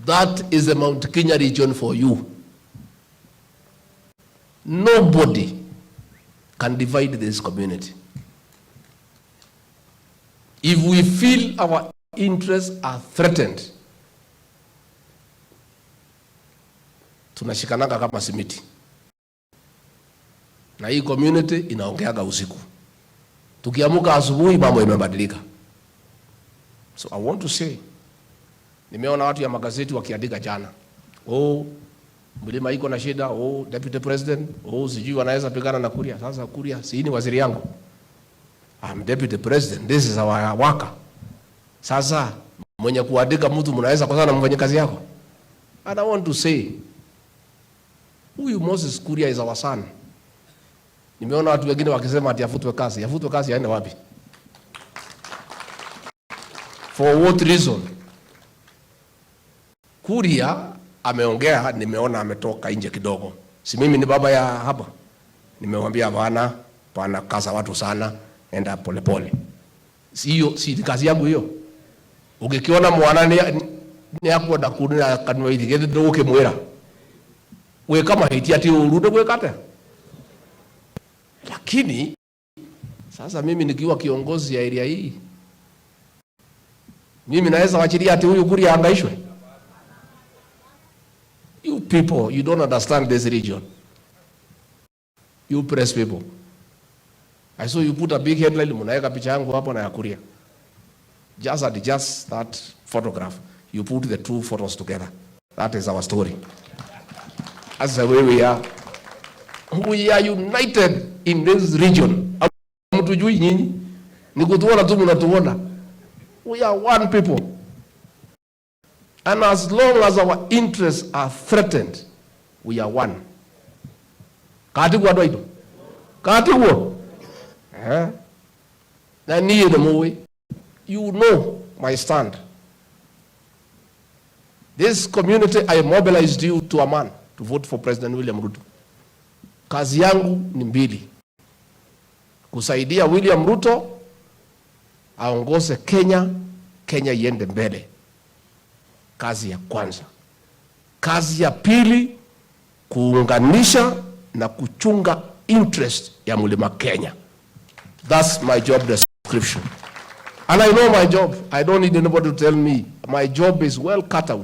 That is the Mount Kenya region for you. Nobody can divide this community. If we feel our interests are threatened, tunashikananga kama simiti. Na hii community inaongeaga usiku. Tukiamuka asubuhi mambo imebadilika. So I want to say, nimeona watu ya magazeti wakiandika jana, mlima iko na shida, deputy president, sijui wanaweza pigana na Kuria. Sasa Kuria si ni waziri yangu. I'm deputy president, this is our worker. Sasa mwenye kuandika mtu mnaweza kwa sana mfanye kazi yako. And I want to say, huyu Moses Kuria is our son. Nimeona watu wengine wakisema ati afutwe kazi. Yafutwe kazi aende wapi? For what reason? Kuria ameongea, nimeona ametoka nje kidogo. Si mimi ni baba ya hapa. Nimemwambia bana kaza watu sana, enda polepole. Si kazi yangu hiyo. Ukikiona mwana ni hapo da kuna kanwa hivi gete doke mwera. We kama hiti ati urude kwekate. Lakini sasa mimi nikiwa kiongozi ya area hii, mimi naweza wachilia ati huyu Kuria angaishwe? You people, you don't understand this region. You press people. I saw you put a big headline, munaweka picha yangu hapo na ya Kuria. Just adjust that photograph. You put the two photos together. That is our story. That's the way we are. We are united in this region. Mtujui nyinyi. Ni kutuona tu mnatuona. We are one people. And as long as our interests are threatened, we are one. Katigwa doido. Katigwa. Na niye the mowe. You know my stand. This community, I mobilized you to a man to vote for President William Ruto. Kazi yangu ni mbili. Kusaidia William Ruto aongoze Kenya, Kenya iende mbele. Kazi ya kwanza. Kazi ya pili, kuunganisha na kuchunga interest ya mlima Kenya. That's my job description. And I know my job. I don't need anybody to tell me. My job is well cut out.